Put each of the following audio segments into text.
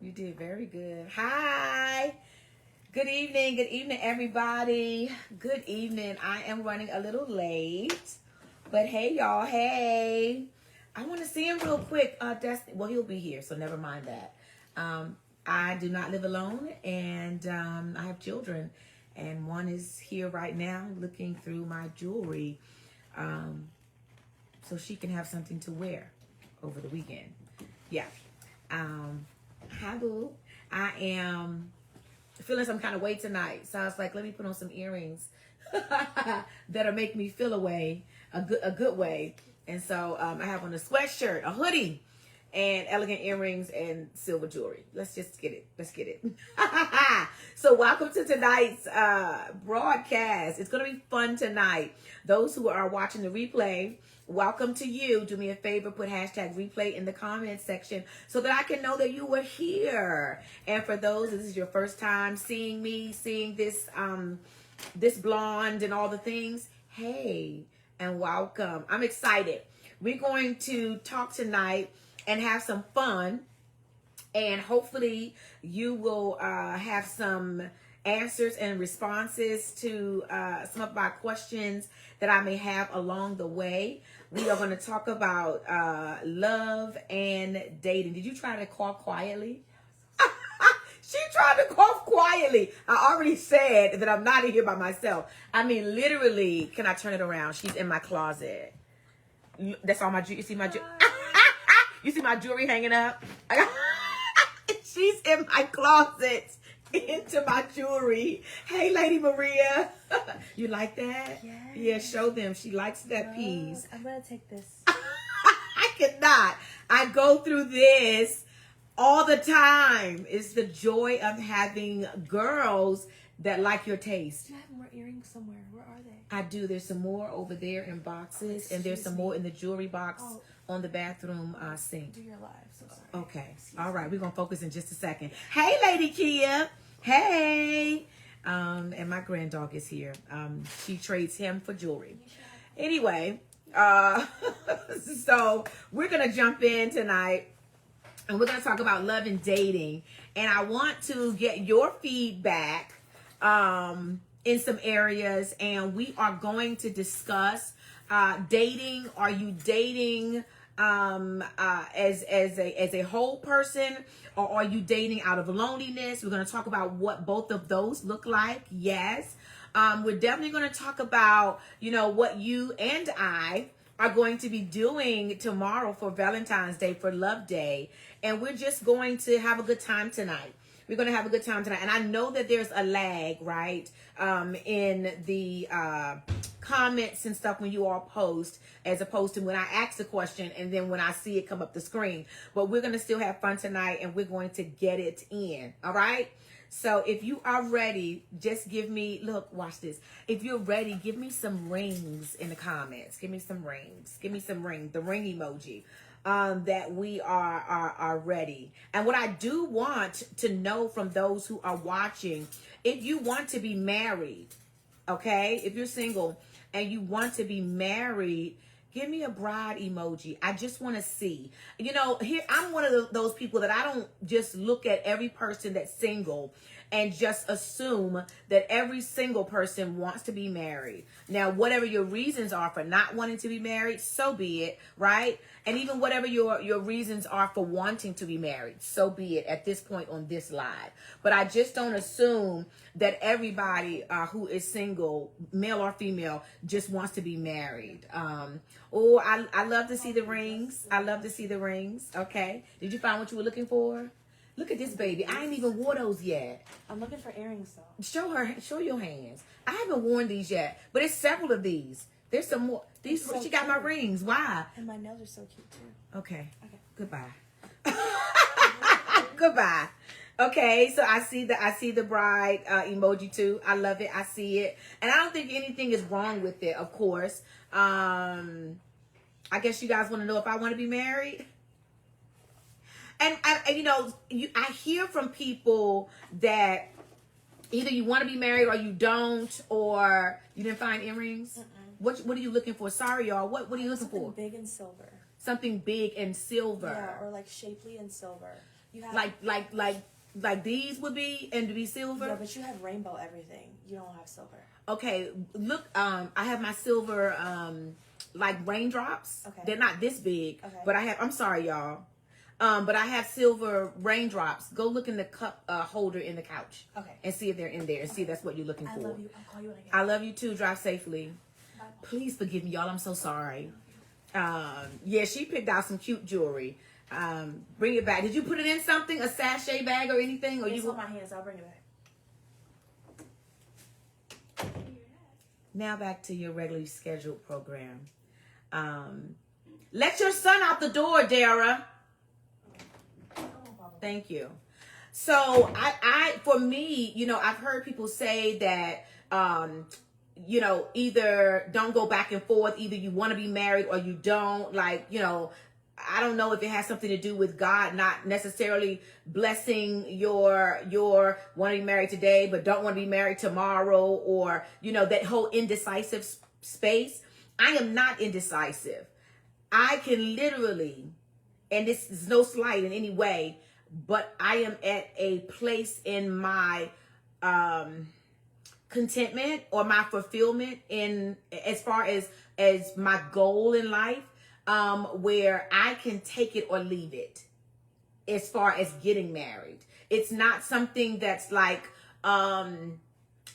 You did very good. Hi. Good evening. Good evening, everybody. Good evening. I am running a little late. But hey, y'all. Hey. I want to see him real quick. Destiny. Well, he'll be here, so never mind that. I do not live alone, and I have children. And one is here right now looking through my jewelry so she can have something to wear over the weekend. Yeah. Hi, boo. I am feeling some kind of way tonight. So I was like, let me put on some earrings that'll make me feel a way, a good way. And so I have on a sweatshirt, a hoodie, and elegant earrings and silver jewelry. Let's just get it. Let's get it. So welcome to tonight's broadcast. It's going to be fun tonight. Those who are watching the replay, welcome to you. Do me a favor, put hashtag replay in the comments section so that I can know that you were here. And for those, this is your first time seeing me, seeing this this blonde and all the things, hey, and welcome. I'm excited. We're going to talk tonight and have some fun. And hopefully you will have some answers and responses to some of my questions that I may have along the way. We are going to talk about love and dating. Did you try to cough quietly? She tried to cough quietly. I already said that I'm not in here by myself. I mean, literally, can I turn it around? She's in my closet. That's all my jewelry. You see my you see my jewelry hanging up? She's in my closet into my jewelry. Hey, Lady Maria. You like that? Yes. Yeah, show them. She likes that piece. I'm going to take this. I cannot. I go through this all the time. It's the joy of having girls that like your taste. I have more earrings somewhere. Where are they? I do. There's some more over there in boxes, and there's some more in the jewelry box on the bathroom sink. Do your live. So sorry. Okay. All right. We're going to focus in just a second. Hey, Lady Kia. Hey. And my grand dog is here. She trades him for jewelry. Anyway, so we're going to jump in tonight. And we're going to talk about love and dating. And I want to get your feedback in some areas. And we are going to discuss dating. Are you dating as a whole person, or are you dating out of loneliness? We're going to talk about what both of those look like. Yes. We're definitely going to talk about, what you and I are going to be doing tomorrow for Valentine's Day, for Love Day. And we're just going to have a good time tonight. We're going to have a good time tonight. And I know that there's a lag, right, in the comments and stuff when you all post, as opposed to when I ask the question and then when I see it come up the screen. But we're going to still have fun tonight, and we're going to get it in. All right? So if you are ready, just give me, look, watch this. If you're ready, give me some rings in the comments. Give me some rings. Give me some ring, the ring emoji. That we are ready. And what I do want to know from those who are watching, if you want to be married, okay, if you're single and you want to be married, give me a bride emoji. I just want to see. Here, I'm one of those people that I don't just look at every person that's single and just assume that every single person wants to be married. Now, whatever your reasons are for not wanting to be married, so be it, right? And even whatever your reasons are for wanting to be married, so be it at this point on this live. But I just don't assume that everybody who is single, male or female, just wants to be married. I love to see the rings. I love to see the rings. Okay. Did you find what you were looking for? Look at this baby. I ain't even wore those yet. I'm looking for earrings though. Show your hands. I haven't worn these yet, but it's several of these. There's some more. These so she got my cute. rings. Why? And my nails are so cute too. Okay. Okay. Goodbye. Goodbye. Okay, so I see the bride emoji too. I love it. I see it, and I don't think anything is wrong with it. Of course. I guess you guys want to know if I want to be married. And I hear from people that either you want to be married or you don't, or you didn't find earrings. What are you looking for? Sorry, y'all. What are you looking for? Something big and silver. Something big and silver. Yeah, or like shapely and silver. You have like these would be, and to be silver. Yeah, but you have rainbow everything. You don't have silver. Okay, look, I have my silver like raindrops. Okay. They're not this big, Okay. but I have. I'm sorry, y'all. But I have silver raindrops. Go look in the cup holder in the couch. Okay. And see if they're in there, and see if that's what you're looking I for. love you. I'll call you when I get I love you too. Drive safely. Bye. Please forgive me, y'all. I'm so sorry. Yeah, she picked out some cute jewelry. Bring it back. Did you put it in something, a sachet bag or anything? Or It's you? on my hands. I'll bring it back. Now back to your regularly scheduled program. Let your son out the door, Dara. Thank you. So for me, you know, I've heard people say that, you know, either don't go back and forth, either you want to be married or you don't. Like, you know, I don't know if it has something to do with God not necessarily blessing your want to be married today, but don't want to be married tomorrow, or, you know, that whole indecisive space. I am not indecisive. I can literally, and this is no slight in any way, but I am at a place in my contentment or my fulfillment in as far as my goal in life, where I can take it or leave it as far as getting married. It's not something that's like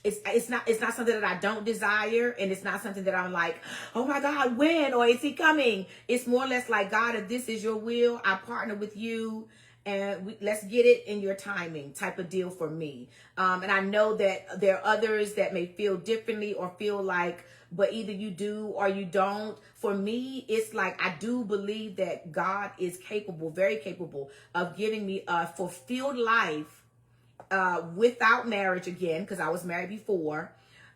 it's not something that I don't desire, and it's not something that I'm like, oh my God, when, or is he coming? It's more or less like, God, if this is your will, I partner with you, and let's get it in your timing type of deal for me. And I know that there are others that may feel differently or feel like, but either you do or you don't. For me, it's like, I do believe that God is capable, very capable, of giving me a fulfilled life without marriage again, because I was married before,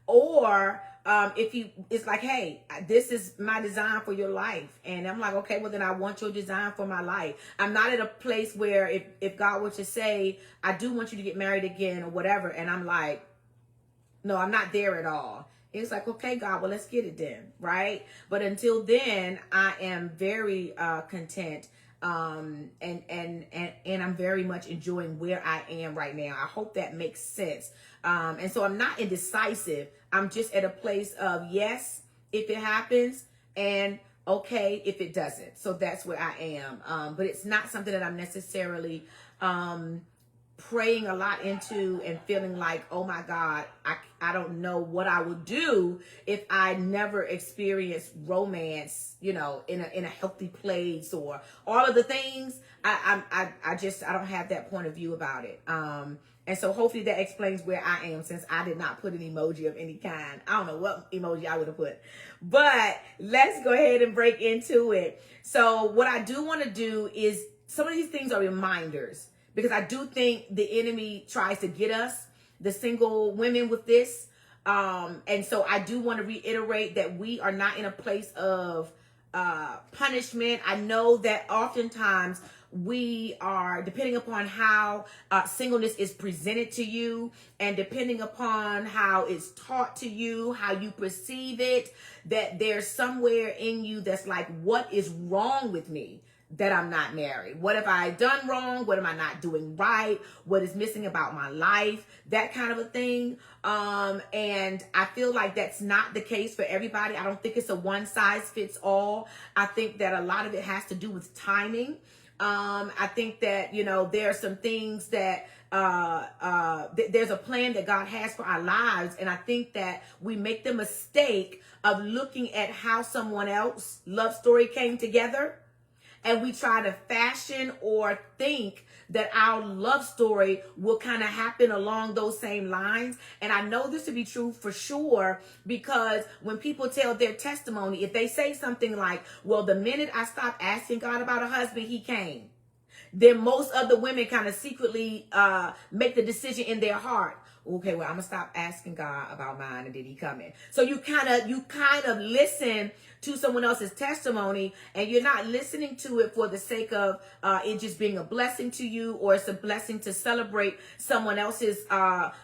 or if it's like, hey, this is my design for your life, and I'm like, okay, well then I want your design for my life. I'm not at a place where if God were to say, I do want you to get married again or whatever, and I'm like, no, I'm not there at all. It's like, okay, God, well, let's get it then, right? But until then, I am very content, and I'm very much enjoying where I am right now. I hope that makes sense. And so I'm not indecisive. I'm just at a place of yes, if it happens, and okay if it doesn't. So that's where I am. But it's not something that I'm necessarily praying a lot into and feeling like, oh my God, I don't know what I would do if I never experienced romance, you know, in a healthy place, or all of the things. I don't have that point of view about it. And so hopefully that explains where I am, since I did not put an emoji of any kind. I don't know what emoji I would have put, but let's go ahead and break into it. So what I do want to do is, some of these things are reminders, because I do think the enemy tries to get us, the single women, with this. And so I do want to reiterate that we are not in a place of punishment. I know that oftentimes we are, depending upon how singleness is presented to you, and depending upon how it's taught to you, how you perceive it, that there's somewhere in you that's like, what is wrong with me that I'm not married? What have I done wrong? What am I not doing right? What is missing about my life? That kind of a thing. And I feel like that's not the case for everybody. I don't think it's a one size fits all. I think that a lot of it has to do with timing. I think that, you know, there are some things that there's a plan that God has for our lives. And I think that we make the mistake of looking at how someone else's love story came together, and we try to fashion or think that our love story will kind of happen along those same lines. And I know this to be true for sure, because when people tell their testimony, if they say something like, well, the minute I stopped asking God about a husband, he came, then most of the women kind of secretly make the decision in their heart, okay, well, I'm gonna stop asking God about mine, and did he come in? So you kind of listen to someone else's testimony, and you're not listening to it for the sake of it just being a blessing to you, or it's a blessing to celebrate someone else's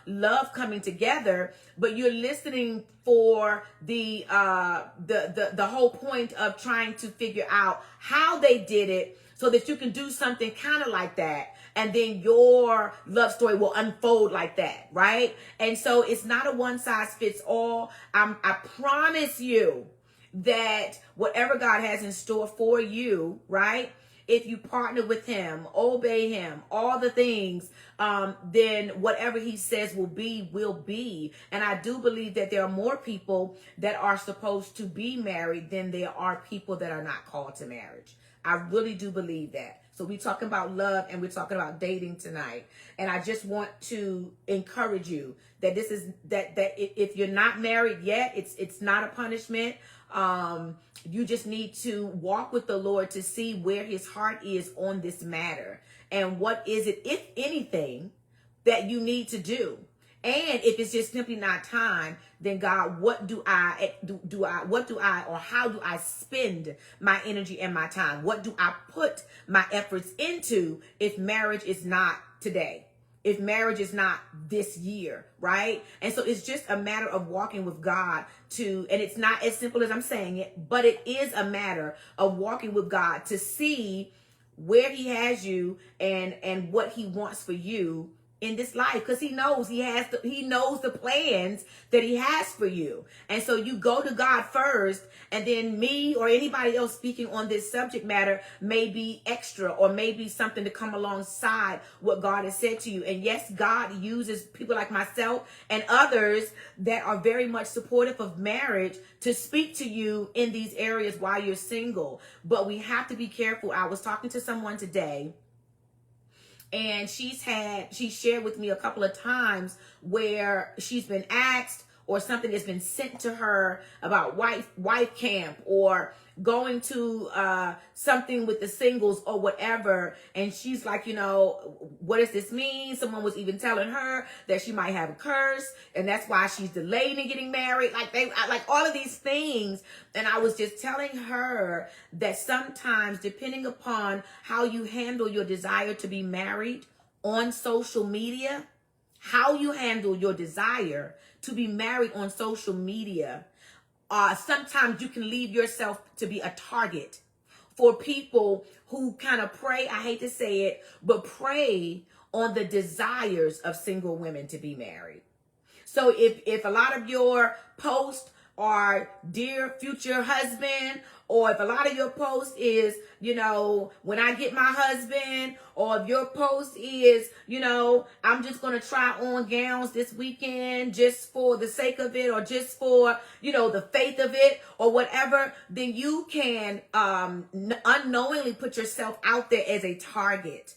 love coming together, but you're listening for the whole point of trying to figure out how they did it, so that you can do something kind of like that. And then your love story will unfold like that, right? And so it's not a one size fits all. I promise you that whatever God has in store for you, right? If you partner with him, obey him, all the things, then whatever he says will be, will be. And I do believe that there are more people that are supposed to be married than there are people that are not called to marriage. I really do believe that. So we're talking about love and we're talking about dating tonight. And I just want to encourage you that this is that if you're not married yet, it's not a punishment. You just need to walk with the Lord to see where his heart is on this matter. And what is it, if anything, that you need to do? And if it's just simply not time, then God, what do I, or how do I spend my energy and my time? What do I put my efforts into if marriage is not today? If marriage is not this year, right? And so it's just a matter of walking with God and it's not as simple as I'm saying it, but it is a matter of walking with God to see where he has you and what he wants for you in this life, because he knows he knows the plans that he has for you. And so you go to God first, and then me or anybody else speaking on this subject matter may be extra or maybe something to come alongside what God has said to you. And yes, God uses people like myself and others that are very much supportive of marriage to speak to you in these areas while you're single. But we have to be careful. I was talking to someone today, and she shared with me a couple of times where she's been asked or something has been sent to her about wife camp or going to something with the singles or whatever. And she's like, what does this mean? Someone was even telling her that she might have a curse, and that's why she's delayed in getting married. Like all of these things. And I was just telling her that sometimes, depending upon how you handle your desire to be married on social media, how you handle your desire to be married on social media, sometimes you can leave yourself to be a target for people who kind of prey, I hate to say it, but prey on the desires of single women to be married. So if a lot of your posts are dear future husband, or if a lot of your post is, when I get my husband, or if your post is, I'm just going to try on gowns this weekend just for the sake of it, or just for, the faith of it, or whatever, then you can unknowingly put yourself out there as a target.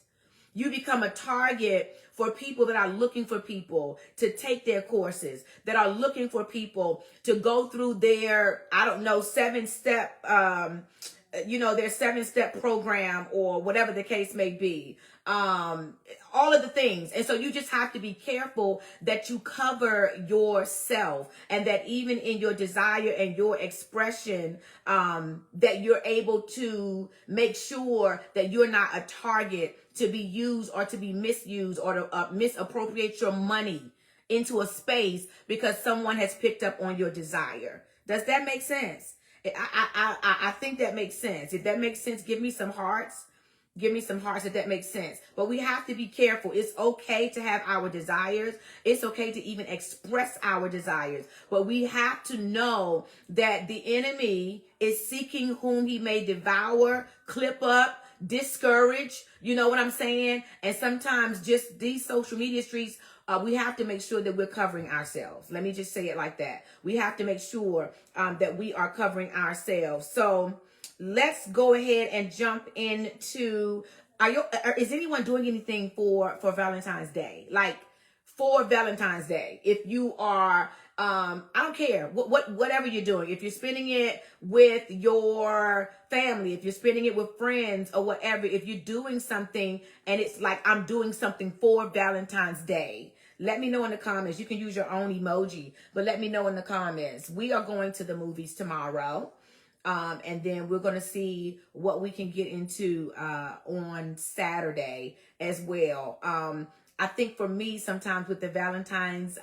You become a target for people that are looking for people to take their courses, that are looking for people to go through their, 7-step, their 7-step program or whatever the case may be. All of the things. And so you just have to be careful that you cover yourself, and that even in your desire and your expression, that you're able to make sure that you're not a target to be used or to be misused or to misappropriate your money into a space because someone has picked up on your desire. Does that make sense? I think that makes sense. If that makes sense, give me some hearts. Give me some hearts if that makes sense. But we have to be careful. It's okay to have our desires. It's okay to even express our desires. But we have to know that the enemy is seeking whom he may devour, clip up, discourage. You know what I'm saying? And sometimes just these social media streets, we have to make sure that we're covering ourselves. Let me just say it like that. We have to make sure that we are covering ourselves. So let's go ahead and jump into, is anyone doing anything for Valentine's Day? Like for Valentine's Day, if you are, I don't care whatever you're doing, if you're spending it with your family, if you're spending it with friends or whatever, if you're doing something and it's like, I'm doing something for Valentine's Day, let me know in the comments. You can use your own emoji, but let me know in the comments. We are going to the movies tomorrow. And then we're going to see what we can get into on Saturday as well. I think for me, sometimes with the Valentine's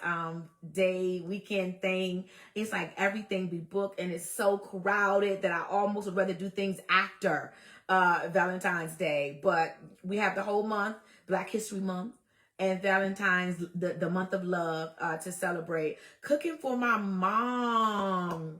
Day weekend thing, it's like everything be booked and it's so crowded that I almost would rather do things after Valentine's Day, but we have the whole month, Black History Month, and Valentine's, the month of love, to celebrate. Cooking for my mom.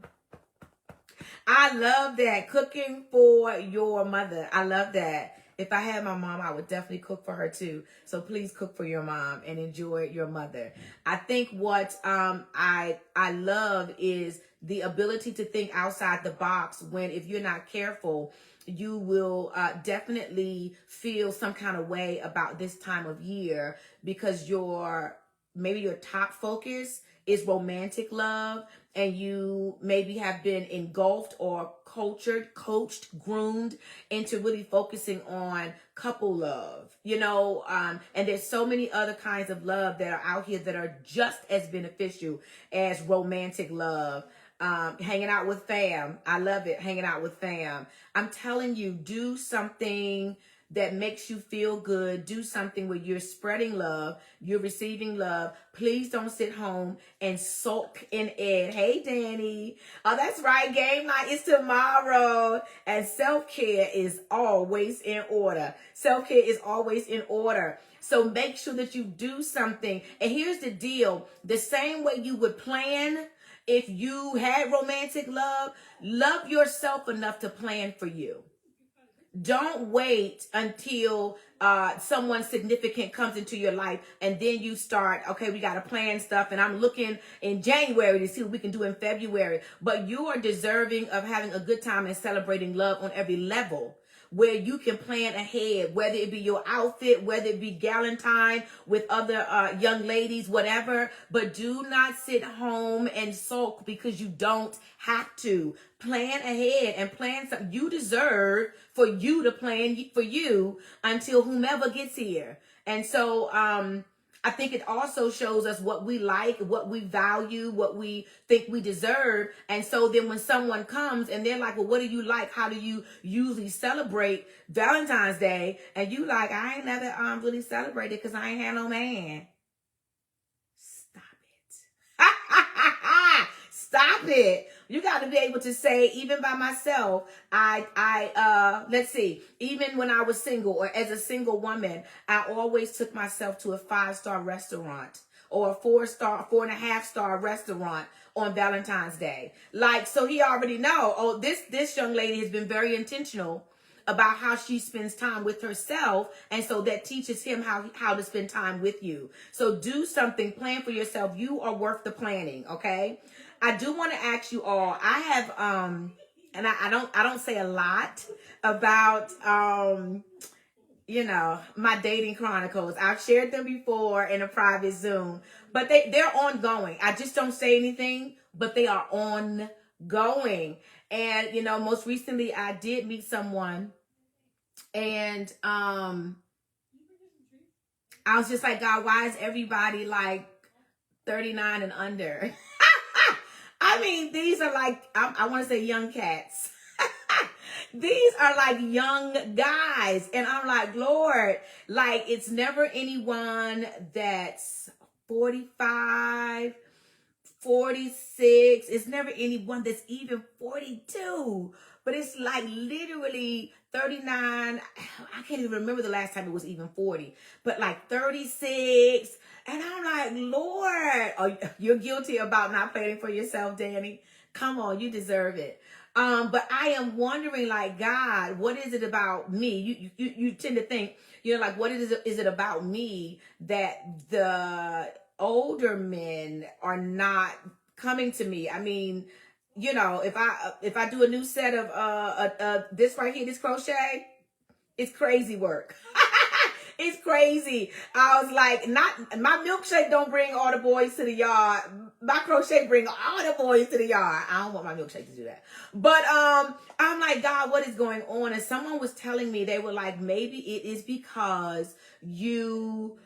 I love that. Cooking for your mother. I love that. If I had my mom, I would definitely cook for her too. So please cook for your mom and enjoy your mother. I think what I love is the ability to think outside the box when, if you're not careful, you will definitely feel some kind of way about this time of year because maybe your top focus is romantic love, and you maybe have been engulfed or coached, groomed into really focusing on couple love, and there's so many other kinds of love that are out here that are just as beneficial as romantic love. Hanging out with fam. I love it. Hanging out with fam. I'm telling you, do something that makes you feel good. Do something where you're spreading love, you're receiving love. Please don't sit home and sulk in Ed. Hey, Danny. Oh, that's right. Game night is tomorrow. And self-care is always in order. Self-care is always in order. So make sure that you do something. And here's the deal. The same way you would plan if you had romantic love, love yourself enough to plan for you. Don't wait until someone significant comes into your life and then you start, okay, we got to plan stuff and I'm looking in January to see what we can do in February. But you are deserving of having a good time and celebrating love on every level, where you can plan ahead, whether it be your outfit, whether it be galentine with other young ladies, whatever. But do not sit home and sulk because you don't have to. Plan ahead and plan something. You deserve for you to plan for you until whomever gets here. And so I think it also shows us what we like, what we value, what we think we deserve. And so then when someone comes and they're like, well, what do you like? How do you usually celebrate Valentine's Day? And you like, I ain't never really celebrated because I ain't had no man. Stop it. Stop it. You got to be able to say, even by myself, let's see, even when I was single or as a single woman, I always took myself to a 5-star restaurant or a 4.5-star restaurant on Valentine's Day. Like, so he already know, oh, this young lady has been very intentional about how she spends time with herself. And so that teaches him how to spend time with you. So do something, plan for yourself. You are worth the planning. Okay. I do want to ask you all, I have, and I don't say a lot about, my dating chronicles. I've shared them before in a private Zoom, but they're ongoing. I just don't say anything, but they are ongoing. And, most recently I did meet someone and, I was just like, God, why is everybody like 39 and under? I mean, these are like, I want to say young cats. These are like young guys. And I'm like, Lord, like it's never anyone that's 45, 46. It's never anyone that's even 42. But it's like literally 39. I can't even remember the last time it was even 40. But like 36. And I'm like, Lord, you're guilty about not planning for yourself, Danny. Come on, you deserve it. But I am wondering, like, God, what is it about me? You tend to think, like, what is it about me that the older men are not coming to me? I mean, if I do a new set of this right here, this crochet, it's crazy work. It's crazy. I was like, my milkshake don't bring all the boys to the yard. My crochet bring all the boys to the yard. I don't want my milkshake to do that. But I'm like, God, what is going on? And someone was telling me, they were like, maybe it is because you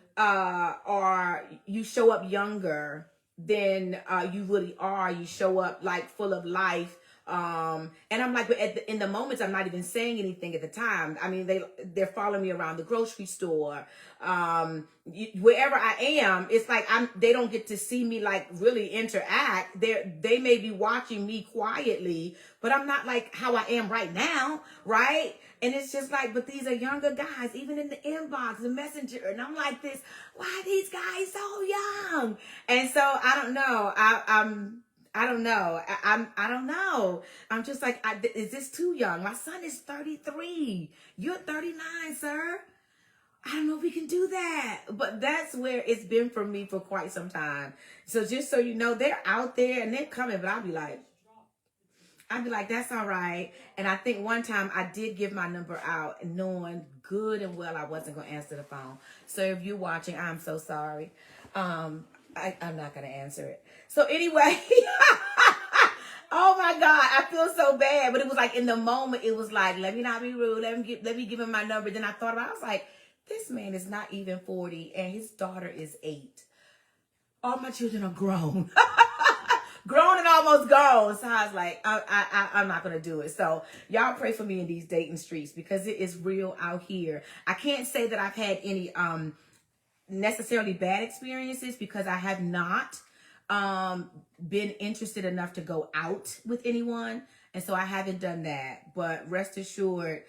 you show up younger than you really are. You show up like full of life. And I'm like, but in the moments, I'm not even saying anything at the time. I mean, they're following me around the grocery store, wherever I am. It's like they don't get to see me like really interact. They may be watching me quietly, but I'm not like how I am right now, right? And it's just like, but these are younger guys, even in the inbox, the messenger, and I'm like this. Why are these guys so young? And so I don't know. I don't know. I don't know. I'm just like, is this too young? My son is 33. You're 39, sir. I don't know if we can do that. But that's where it's been for me for quite some time. So just so you know, they're out there and they're coming, but I'll be like, that's all right. And I think one time I did give my number out knowing good and well I wasn't going to answer the phone. So if you're watching, I'm so sorry. I'm not going to answer it. So anyway, oh my God, I feel so bad. But it was like in the moment, it was like, let me not be rude. Let me give him my number. Then I thought about it. I was like, this man is not even 40 and his daughter is 8. All my children are grown. Grown and almost gone. So I was like, I'm not going to do it. So y'all pray for me in these dating streets because it is real out here. I can't say that I've had any necessarily bad experiences because I have not been interested enough to go out with anyone. And so I haven't done that. But rest assured,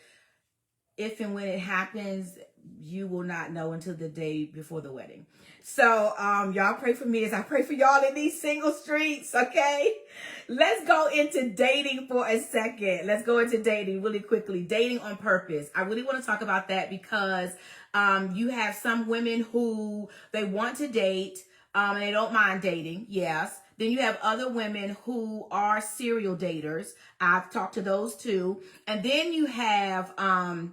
if and when it happens, you will not know until the day before the wedding. So y'all pray for me as I pray for y'all in these single streets, okay? Let's go into dating for a second. Let's go into dating really quickly. Dating on purpose. I really want to talk about that because you have some women who they want to date and they don't mind dating, yes. Then you have other women who are serial daters. I've talked to those too. And then you have other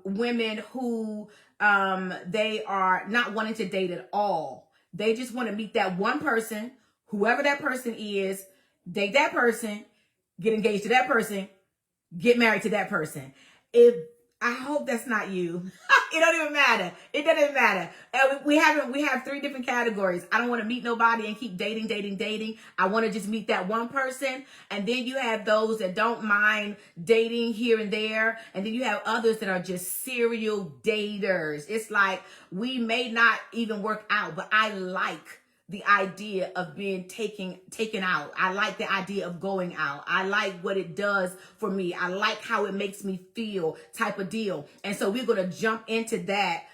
women who they are not wanting to date at all. They just want to meet that one person, whoever that person is, date that person, get engaged to that person, get married to that person. I hope that's not you. It don't even matter. It doesn't matter. We have 3 different categories. I don't want to meet nobody and keep dating. I want to just meet that one person. And then you have those that don't mind dating here and there. And then you have others that are just serial daters. It's like we may not even work out, but I like the idea of being taken out. I like the idea of going out. I like what it does for me. I like how it makes me feel type of deal. And so we're going to jump into that.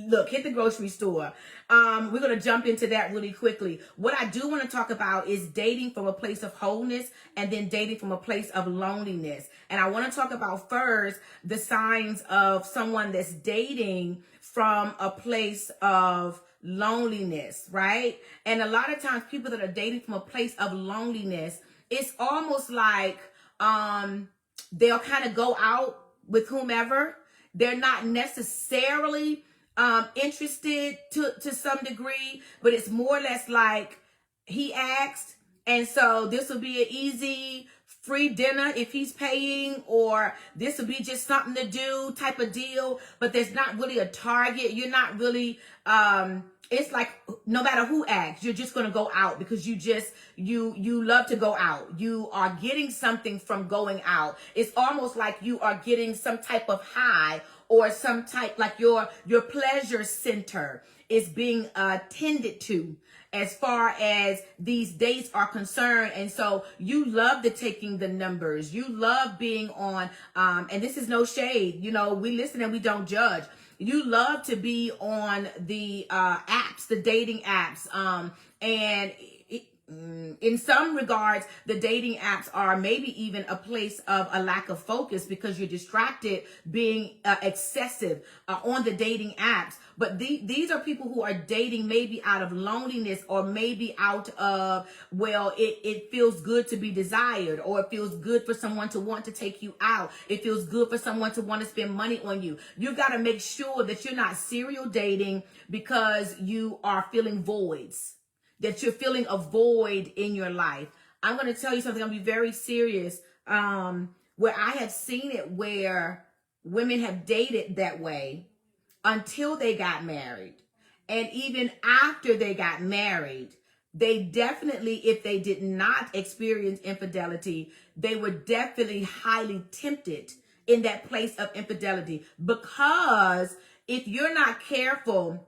Look, hit the grocery store. We're going to jump into that really quickly. What I do want to talk about is dating from a place of wholeness and then dating from a place of loneliness. And I want to talk about first the signs of someone that's dating from a place of loneliness, right? And a lot of times people that are dating from a place of loneliness, it's almost like they'll kind of go out with whomever. They're not necessarily interested to some degree, but it's more or less like he asked, and so this will be an easy free dinner if he's paying, or this will be just something to do type of deal, but there's not really a target. You're not really it's like no matter who asks, you're just going to go out because you love to go out. You are getting something from going out. It's almost like you are getting some type of high or some type, like your pleasure center is being tended to as far as these dates are concerned. And so you love the taking the numbers. You love being on, and this is no shade. You know, we listen and we don't judge. You love to be on the apps, the dating apps. And in some regards, the dating apps are maybe even a place of a lack of focus because you're distracted being excessive on the dating apps. But these are people who are dating maybe out of loneliness or maybe out of, well, it feels good to be desired, or it feels good for someone to want to take you out. It feels good for someone to want to spend money on you. You got to make sure that you're not serial dating because you are filling voids, that you're filling a void in your life. I'm going to tell you something. I'm going to be very serious. Where I have seen it where women have dated that way until they got married. And even after they got married, they definitely, if they did not experience infidelity, they were definitely highly tempted in that place of infidelity. Because if you're not careful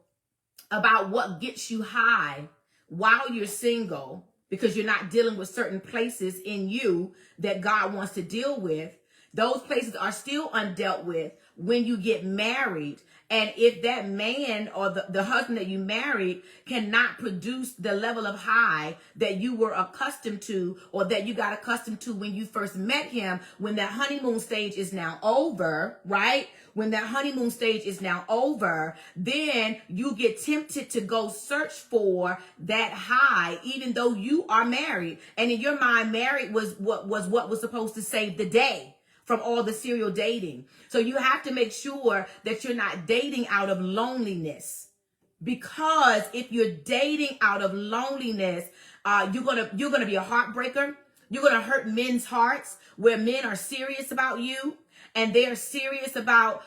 about what gets you high while you're single, because you're not dealing with certain places in you that God wants to deal with, those places are still undealt with when you get married. And if that man or the husband that you married cannot produce the level of high that you were accustomed to, or that you got accustomed to when you first met him, when that honeymoon stage is now over, right? When that honeymoon stage is now over, then you get tempted to go search for that high, even though you are married. And in your mind, married was what was supposed to save the day from all the serial dating. So you have to make sure that you're not dating out of loneliness. Because if you're dating out of loneliness, you're gonna be a heartbreaker. You're gonna hurt men's hearts, where men are serious about you and they're serious about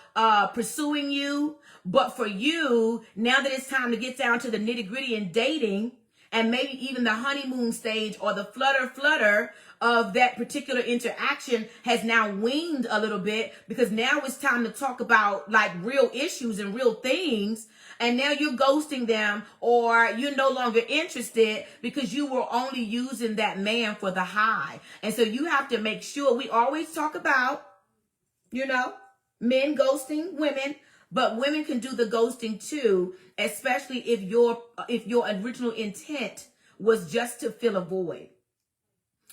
pursuing you. But for you, now that it's time to get down to the nitty-gritty in dating, and maybe even the honeymoon stage or the flutter of that particular interaction has now weaned a little bit, because now it's time to talk about like real issues and real things. And now you're ghosting them, or you're no longer interested because you were only using that man for the high. And so you have to make sure, we always talk about, men ghosting women, but women can do the ghosting too, especially if your original intent was just to fill a void.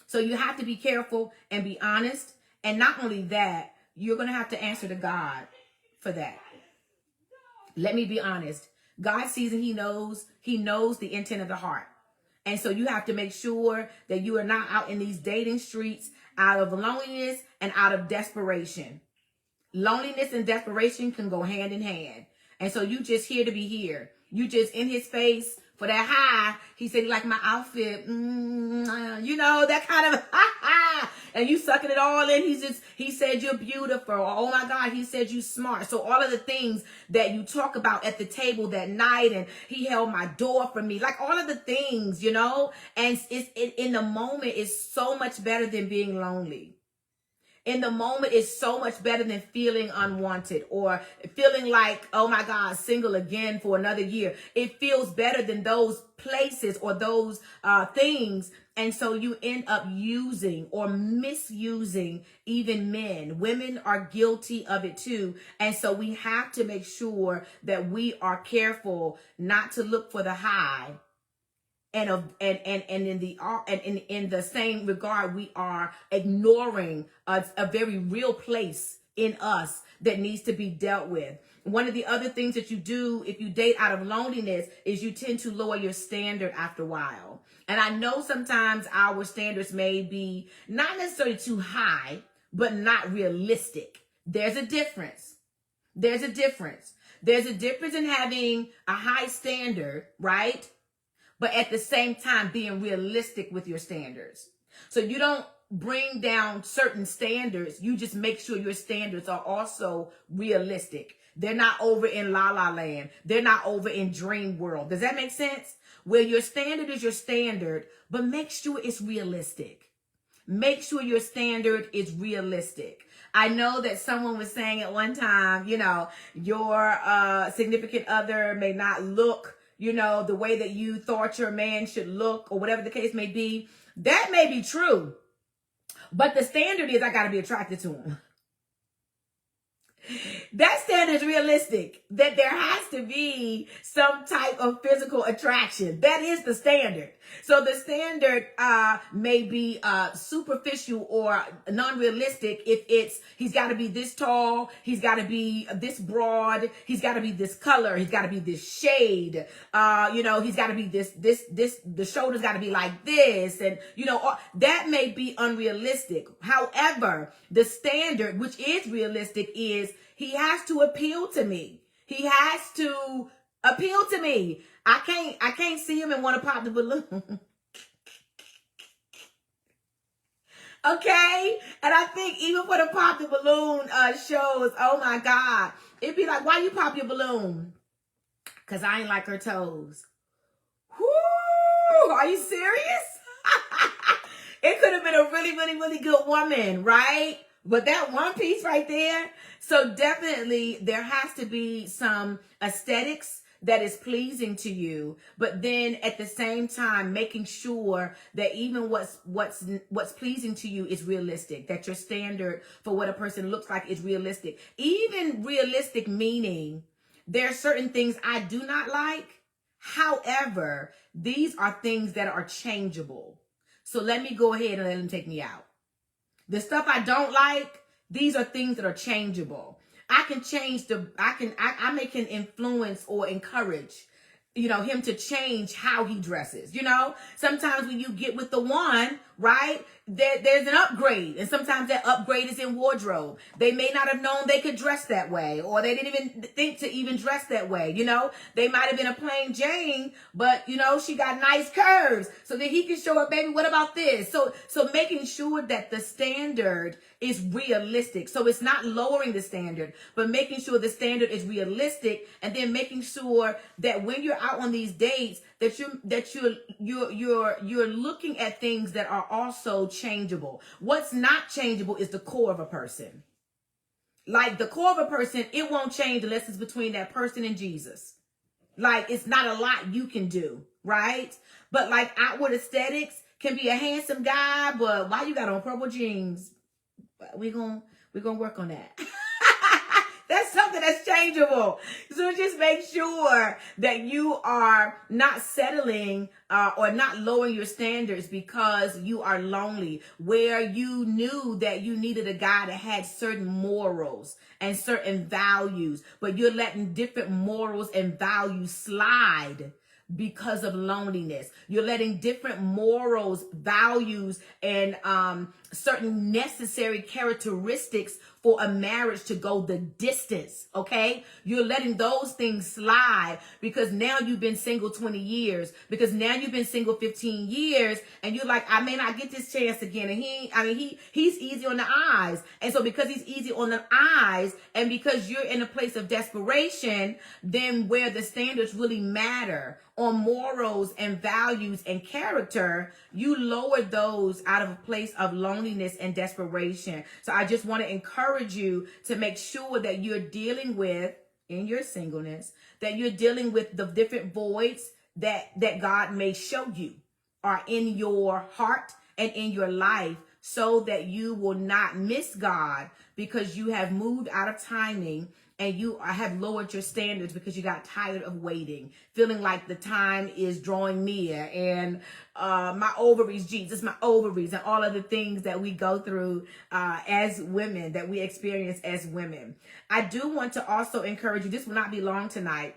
So you have to be careful and be honest. And not only that, you're going to have to answer to God for that. Let me be honest. God sees and he knows the intent of the heart. And so you have to make sure that you are not out in these dating streets out of loneliness and out of desperation. Loneliness and desperation can go hand in hand. And so you just here to be here. You just in his face for that high. He said, like my outfit, that kind of and you sucking it all in. He said you're beautiful. Oh my God, he said you smart. So all of the things that you talk about at the table that night, and he held my door for me, like all of the things, and in the moment is so much better than being lonely. In the moment is so much better than feeling unwanted or feeling like, oh my God, single again for another year. It feels better than those places or those things. And so you end up using or misusing even men. Women are guilty of it too. And so we have to make sure that we are careful not to look for the high. And in the same regard, we are ignoring a very real place in us that needs to be dealt with. One of the other things that you do if you date out of loneliness is you tend to lower your standard after a while. And I know sometimes our standards may be not necessarily too high, but not realistic. There's a difference. There's a difference in having a high standard, right? But at the same time, being realistic with your standards. So you don't bring down certain standards. You just make sure your standards are also realistic. They're not over in La La Land. They're not over in Dream World. Does that make sense? Where your standard is your standard, but make sure it's realistic. Make sure your standard is realistic. I know that someone was saying at one time, your significant other may not look the way that you thought your man should look, or whatever the case may be. That may be true. But the standard is I got to be attracted to him. That standard is realistic, that there has to be some type of physical attraction. That is the standard. So the standard may be superficial or non-realistic if he's got to be this tall, he's got to be this broad, he's got to be this color, he's got to be this shade, he's got to be this, the shoulders got to be like this, and that may be unrealistic. However, the standard, which is realistic, is he has to appeal to me. He has to appeal to me. I can't see him and want to pop the balloon. Okay? And I think even for the pop the balloon shows, oh my God, it'd be like, why you pop your balloon? Because I ain't like her toes. Whoo! Woo, are you serious? It could have been a really, really, really good woman, right? But that one piece right there. So definitely there has to be some aesthetics that is pleasing to you, but then at the same time making sure that even what's pleasing to you is realistic, that your standard for what a person looks like is realistic. Even realistic meaning there are certain things I do not like. However, these are things that are changeable. So let me go ahead and let them take me out. The stuff I don't like, these are things that are changeable. I can change I may can influence or encourage, him to change how he dresses. Sometimes when you get with the one, right, there's an upgrade. And sometimes that upgrade is in wardrobe. They may not have known they could dress that way, or they didn't even think to even dress that way. They might have been a plain Jane, but she got nice curves. So then he can show up, baby, what about this? So making sure that the standard is realistic. So it's not lowering the standard, but making sure the standard is realistic, and then making sure that when you're out on these dates, that you're looking at things that are also changeable. What's not changeable is the core of a person. Like the core of a person, it won't change unless it's between that person and Jesus. Like it's not a lot you can do, right? But like outward aesthetics can be a handsome guy, but why you got on purple jeans? We're gonna work on that. That's something that's changeable. So just make sure that you are not settling or not lowering your standards because you are lonely, where you knew that you needed a guy that had certain morals and certain values, but you're letting different morals and values slide because of loneliness. You're letting different morals, values, and certain necessary characteristics for a marriage to go the distance, okay? You're letting those things slide because now you've been single 20 years, because now you've been single 15 years, and you're like, I may not get this chance again. And he's easy on the eyes. And so because he's easy on the eyes, and because you're in a place of desperation, then where the standards really matter on morals and values and character, you lower those out of a place of loneliness and desperation. So I just want to encourage you to make sure that you're dealing with, in your singleness, that you're dealing with the different voids that God may show you are in your heart and in your life, so that you will not miss God because you have moved out of timing and you have lowered your standards because you got tired of waiting, feeling like the time is drawing near, and my ovaries, Jesus, my ovaries, and all of the things that we go through as women, that we experience as women. I do want to also encourage you, this will not be long tonight.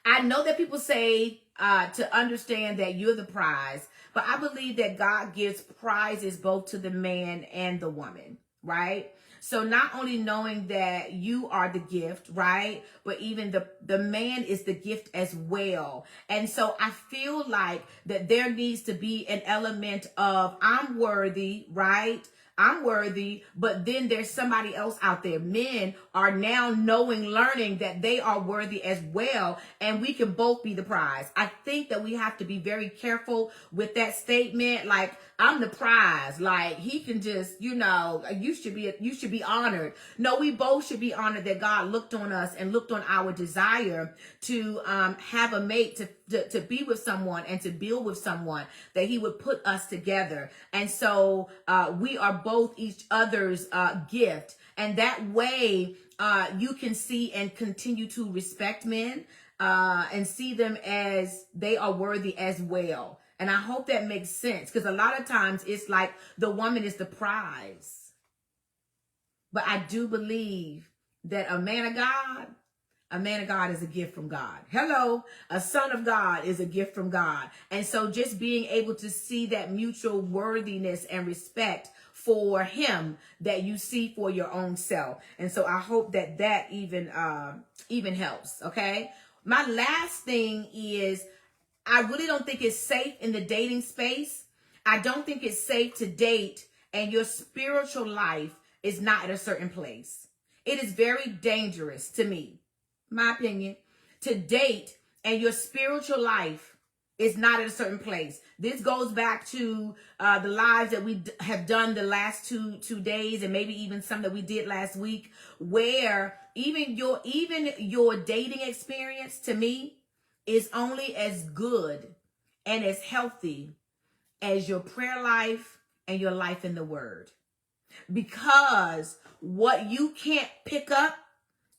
I know that people say to understand that you're the prize, but I believe that God gives prizes both to the man and the woman, right? So not only knowing that you are the gift, right? But even the man is the gift as well. And so I feel like that there needs to be an element of I'm worthy, right? I'm worthy, but then there's somebody else out there. Men are now learning that they are worthy as well, and we can both be the prize. I think that we have to be very careful with that statement. Like, I'm the prize. Like, he can just, you should be honored. No, we both should be honored that God looked on us and looked on our desire to have a mate, to be with someone and to build with someone, that he would put us together. And so we are both each other's gift. And that way you can see and continue to respect men and see them as they are worthy as well. And I hope that makes sense, because a lot of times it's like the woman is the prize. But I do believe that a man of God is a gift from God. Hello, a son of God is a gift from God. And so just being able to see that mutual worthiness and respect for him that you see for your own self. And so I hope that even helps, okay? My last thing is, I really don't think it's safe in the dating space. I don't think it's safe to date and your spiritual life is not at a certain place. It is very dangerous to me, my opinion, to date and your spiritual life It's not at a certain place. This goes back to the lives that we have done the last two days, and maybe even some that we did last week, where even your dating experience to me is only as good and as healthy as your prayer life and your life in the Word. Because what you can't pick up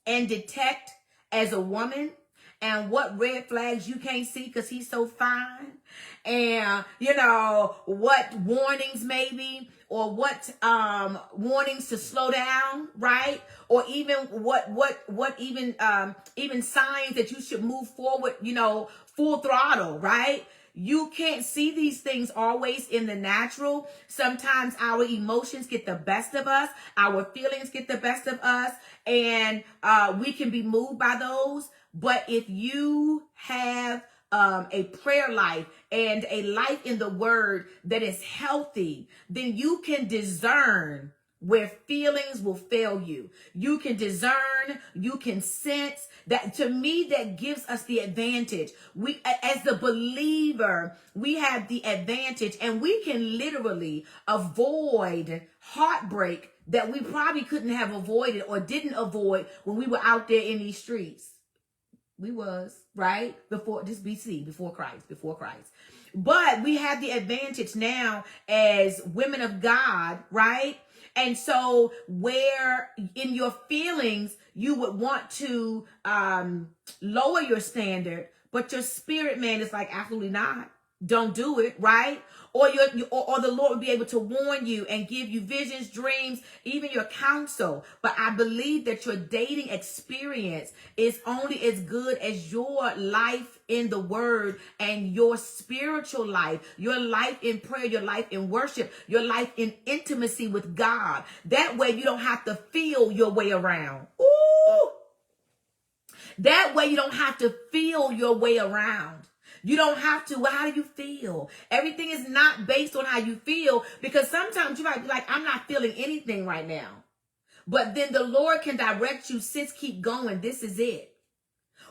and detect as a woman, and what red flags you can't see because he's so fine, and what warnings maybe, or what warnings to slow down, right? Or even what even signs that you should move forward, full throttle, right? You can't see these things always in the natural. Sometimes our emotions get the best of us. Our feelings get the best of us. And we can be moved by those. But if you have a prayer life and a life in the Word that is healthy, then you can discern where feelings will fail you. You can discern, you can sense. That, to me, that gives us the advantage. We, as the believer, we have the advantage, and we can literally avoid heartbreak that we probably couldn't have avoided or didn't avoid when we were out there in these streets. We was, right? Before this BC, before Christ. But we have the advantage now as women of God, right? And so where in your feelings you would want to lower your standard, but your spirit man is like, absolutely not. Don't do it, right? Or the Lord will be able to warn you and give you visions, dreams, even your counsel. But I believe that your dating experience is only as good as your life in the Word and your spiritual life, your life in prayer, your life in worship, your life in intimacy with God. That way you don't have to feel your way around. Ooh! That way you don't have to feel your way around. You don't have to. Well, how do you feel? Everything is not based on how you feel, because sometimes you might be like, I'm not feeling anything right now. But then the Lord can direct you, sis, keep going. This is it.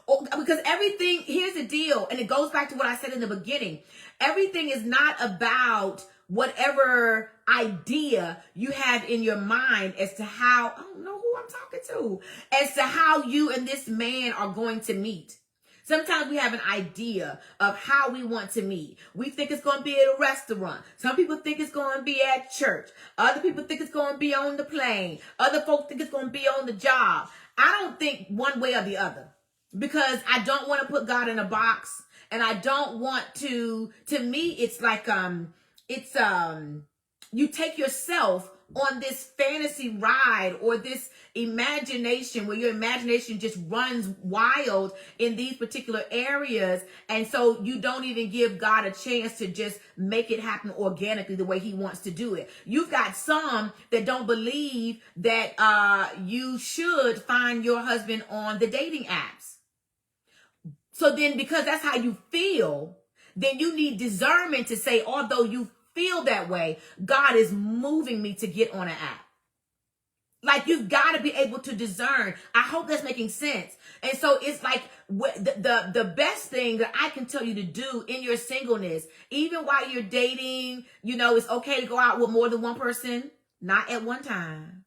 Because everything, here's the deal, and it goes back to what I said in the beginning. Everything is not about whatever idea you have in your mind as to how, I don't know who I'm talking to, as to how you and this man are going to meet. Sometimes we have an idea of how we want to meet. We think it's going to be at a restaurant. Some people think it's going to be at church. Other people think it's going to be on the plane. Other folks think it's going to be on the job. I don't think one way or the other, because I don't want to put God in a box, and I don't want to me, it's like, you take yourself on this fantasy ride or this imagination where your imagination just runs wild in these particular areas. And so you don't even give God a chance to just make it happen organically the way he wants to do it. You've got some that don't believe that you should find your husband on the dating apps. So then, because that's how you feel, then you need discernment to say, although you feel that way, God is moving me to get on an app. Like, you've got to be able to discern. I hope that's making sense. And so it's like the best thing that I can tell you to do in your singleness, even while you're dating, it's okay to go out with more than one person, not at one time,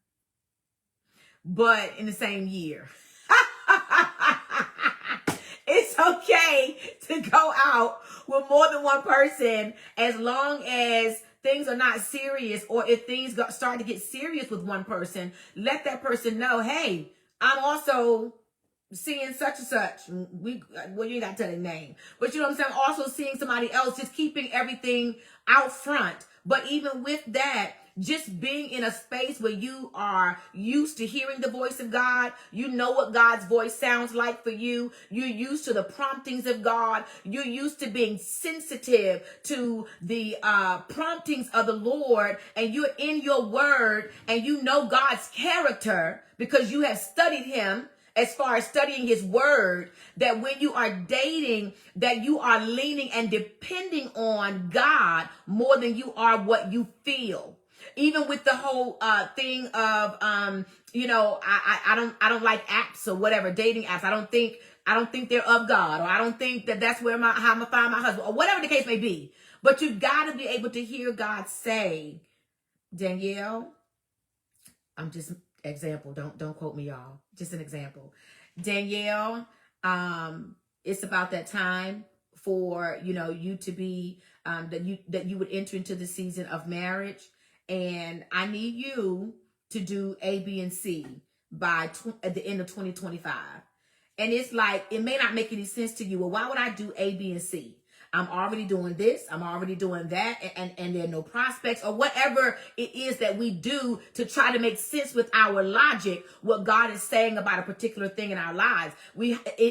but in the same year. It's okay to go out with more than one person as long as things are not serious, or if things start to get serious with one person, let that person know, hey, I'm also seeing such and such. You ain't got to tell their name, but you know what I'm saying? Also seeing somebody else, just keeping everything out front. But even with that, just being in a space where you are used to hearing the voice of God, you know what God's voice sounds like for you. You're used to the promptings of God. You're used to being sensitive to the promptings of the Lord, and you're in your word, and you know God's character because you have studied him. As far as studying his word, that when you are dating, that you are leaning and depending on God more than you are what you feel. even with the whole thing of I don't like apps or whatever, dating apps. I don't think they're of God, or I don't think that that's where how I'm gonna find my husband, or whatever the case may be. But you've got to be able to hear God say, Danielle, I'm just example. Don't quote me, y'all. Just an example. Danielle, it's about that time for you to be that you would enter into the season of marriage, and I need you to do A, B, and C by at the end of 2025. And it's like, it may not make any sense to you. Well, why would I do A, B, and C? I'm already doing this. I'm already doing that. And there are no prospects, or whatever it is that we do to try to make sense with our logic, what God is saying about a particular thing in our lives.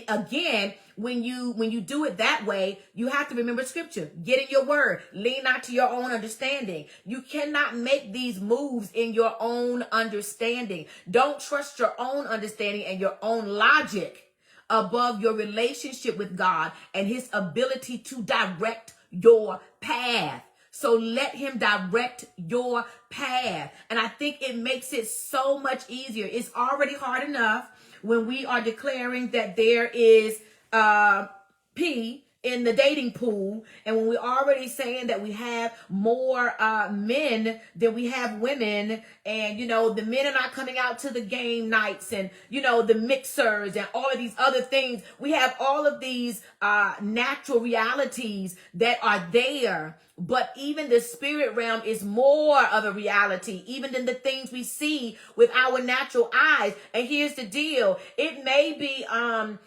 Again, when you do it that way, you have to remember scripture. Get in your word. Lean not to your own understanding. You cannot make these moves in your own understanding. Don't trust your own understanding and your own logic above your relationship with God and his ability to direct your path. So let him direct your path. And I think it makes it so much easier. It's already hard enough when we are declaring that there is P in the dating pool, and when we're already saying that we have more men than we have women, and the men are not coming out to the game nights, and the mixers and all of these other things. We have all of these natural realities that are there, but even the spirit realm is more of a reality even than the things we see with our natural eyes. And here's the deal: it may be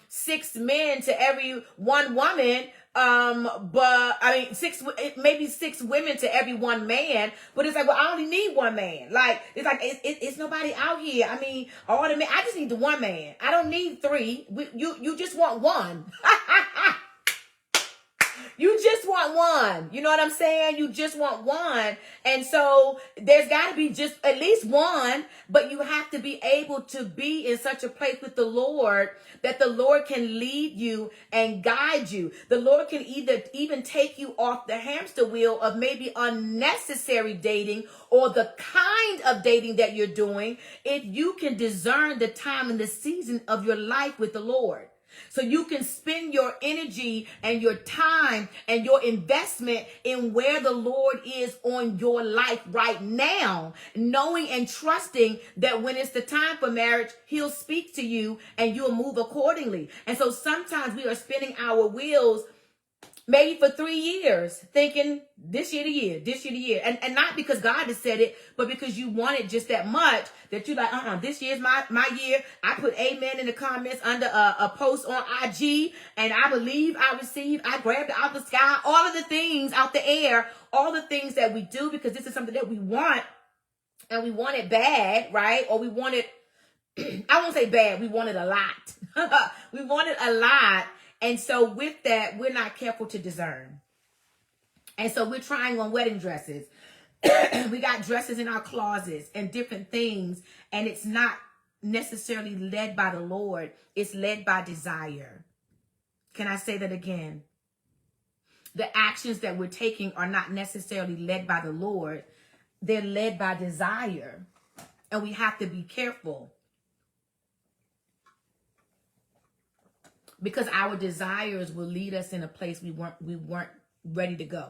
6 men to every 1 woman, but I mean it may be 6 women to every 1 man, but it's like, well, I only need 1 man. Like, it's like it's nobody out here. I mean, all the men, I just need the 1 man. I don't need 3. You just want 1. You just want 1. You know what I'm saying? You just want 1. And so there's got to be just at least 1, but you have to be able to be in such a place with the Lord that the Lord can lead you and guide you. The Lord can even take you off the hamster wheel of maybe unnecessary dating, or the kind of dating that you're doing, if you can discern the time and the season of your life with the Lord. So you can spend your energy and your time and your investment in where the Lord is on your life right now, knowing and trusting that when it's the time for marriage, he'll speak to you and you'll move accordingly. And so sometimes we are spinning our wheels maybe for 3 years, thinking this year the year. And not because God has said it, but because you want it just that much that you're like, this year's my year. I put amen in the comments under a post on IG, and I believe I receive. I grabbed it out the sky, all of the things out the air, all the things that we do because this is something that we want, and we want it bad, right? Or we want it, I won't say bad, we want it a lot. We want it a lot. And so with that, we're not careful to discern. And so we're trying on wedding dresses. We got dresses in our closets and different things. And it's not necessarily led by the Lord. It's led by desire. Can I say that again? The actions that we're taking are not necessarily led by the Lord. They're led by desire. And we have to be careful. Because our desires will lead us in a place we weren't ready to go,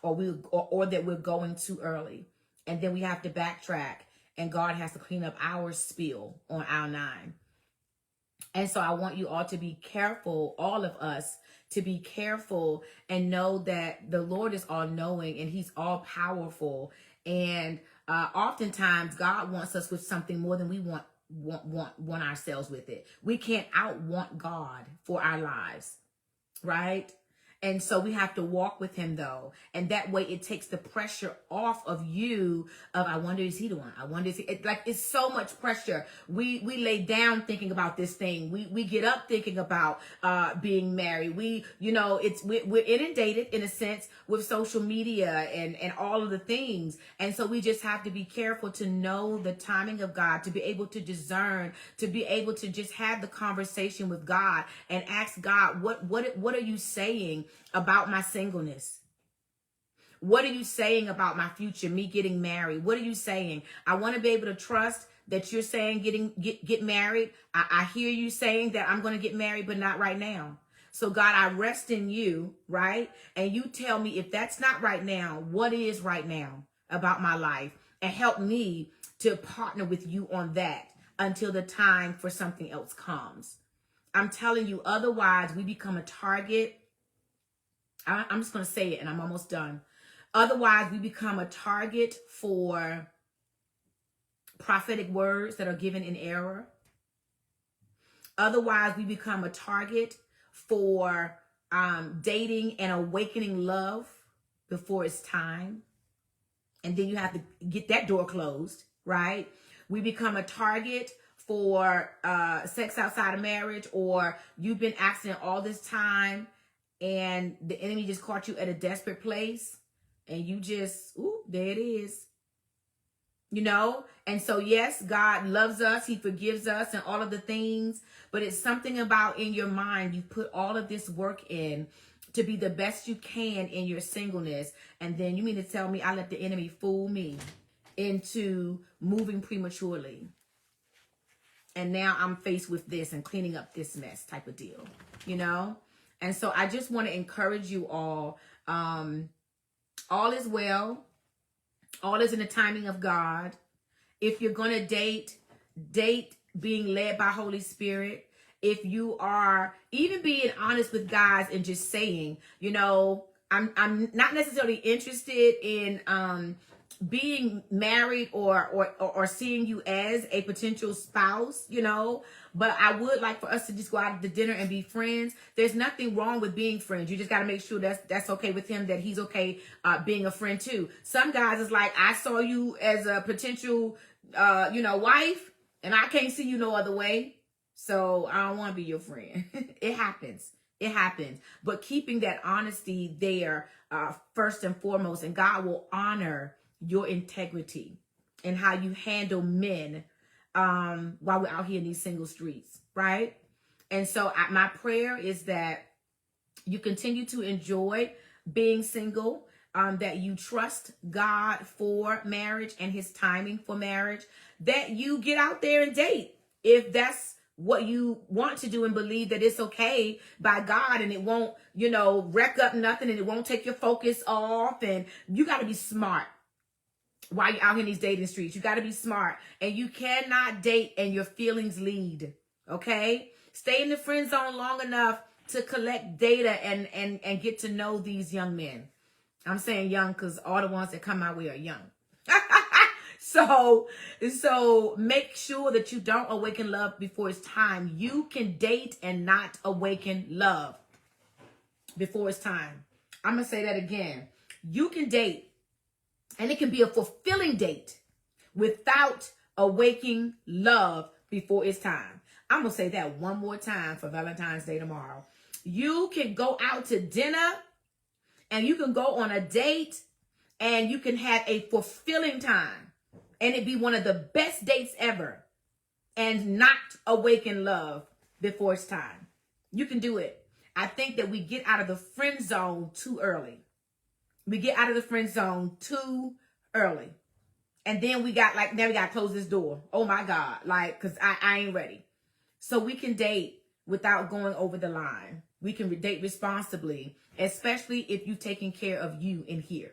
or that we're going too early, and then we have to backtrack, and God has to clean up our spill on our 9. And so I want you all to be careful, all of us, to be careful and know that the Lord is all knowing and he's all powerful, and oftentimes God wants us with something more than we want ourselves with it. We can't want God for our lives, right? And so we have to walk with him, though. And that way it takes the pressure off of you of, I wonder, is he the one? I wonder, is he? It's so much pressure. We lay down thinking about this thing. We get up thinking about being married. We're inundated in a sense with social media and all of the things. And so we just have to be careful to know the timing of God, to be able to discern, to be able to just have the conversation with God and ask God, what are you saying about my singleness? What are you saying about my future, me getting married? What are you saying? I want to be able to trust that you're saying get married. I hear you saying that I'm going to get married, but not right now. So God, I rest in you, right? And you tell me if that's not right now, what is right now about my life? And help me to partner with you on that until the time for something else comes. I'm telling you, otherwise we become a target. I'm just going to say it and I'm almost done. Otherwise, we become a target for prophetic words that are given in error. Otherwise, we become a target for dating and awakening love before it's time. And then you have to get that door closed, right? We become a target for sex outside of marriage, or you've been asking all this time and the enemy just caught you at a desperate place and you just, ooh, there it is. You know? And so, yes, God loves us. He forgives us and all of the things. But it's something about in your mind, you put all of this work in to be the best you can in your singleness. And then you mean to tell me I let the enemy fool me into moving prematurely. And now I'm faced with this and cleaning up this mess type of deal, you know? And so I just want to encourage you all. All is well. All is in the timing of God. If you're going to date being led by Holy Spirit. If you are even being honest with guys and just saying, you know, I'm not necessarily interested in being married or seeing you as a potential spouse, you know, but I would like for us to just go out to dinner and be friends. There's nothing wrong with being friends. You just got to make sure that's okay with him, that he's okay being a friend too. Some guys is like, I saw you as a potential, wife, and I can't see you no other way. So I don't want to be your friend. It happens. It happens. But keeping that honesty there first and foremost, and God will honor your integrity and how you handle men while we're out here in these single streets, right? And so my prayer is that you continue to enjoy being single, that you trust God for marriage and his timing for marriage, that you get out there and date if that's what you want to do and believe that it's okay by God and it won't, wreck up nothing and it won't take your focus off. And you got to be smart while you're out here in these dating streets. You got to be smart, and you cannot date and your feelings lead. Okay. Stay in the friend zone long enough to collect data and get to know these young men. I'm saying young because all the ones that come my way are young. So make sure that you don't awaken love before it's time. You can date and not awaken love before it's time. I'm going to say that again. You can date, and it can be a fulfilling date without awakening love before it's time. I'm going to say that one more time for Valentine's Day tomorrow. You can go out to dinner and you can go on a date and you can have a fulfilling time and it be one of the best dates ever and not awaken love before it's time. You can do it. I think that we get out of the friend zone too early. We get out of the friend zone too early. And then we got now we got to close this door. Oh my God. Cause I ain't ready. So we can date without going over the line. We can date responsibly, especially if you've taken care of you in here.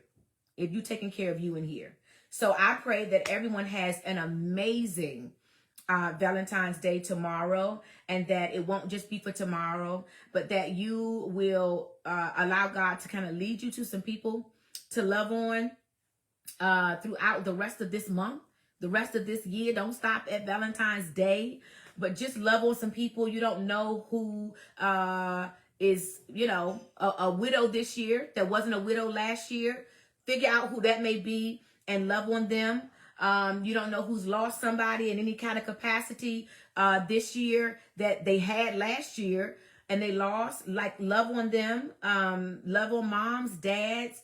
If you're taking care of you in here. So I pray that everyone has an amazing Valentine's Day tomorrow, and that it won't just be for tomorrow, but that you will allow God to kind of lead you to some people to love on throughout the rest of this month, the rest of this year. Don't stop at Valentine's Day, but just love on some people. You don't know who is, a widow this year that wasn't a widow last year. Figure out who that may be and love on them. You don't know who's lost somebody in any kind of capacity this year that they had last year and they lost. Love on them. Love on moms, dads,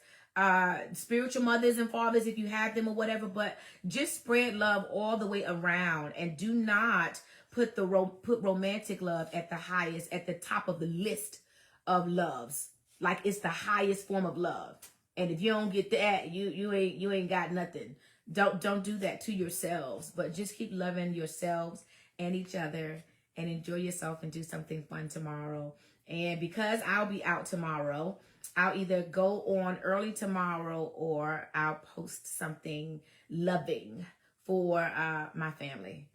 spiritual mothers and fathers if you have them or whatever. But just spread love all the way around, and do not put romantic love at the top of the list of loves. Like it's the highest form of love. And if you don't get that, you ain't got nothing. Don't do that to yourselves, but just keep loving yourselves and each other, and enjoy yourself and do something fun tomorrow. And because I'll be out tomorrow, I'll either go on early tomorrow or I'll post something loving for my family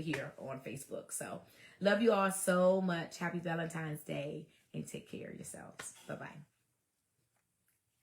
here on Facebook. So love you all so much. Happy Valentine's Day, and take care of yourselves. Bye-bye.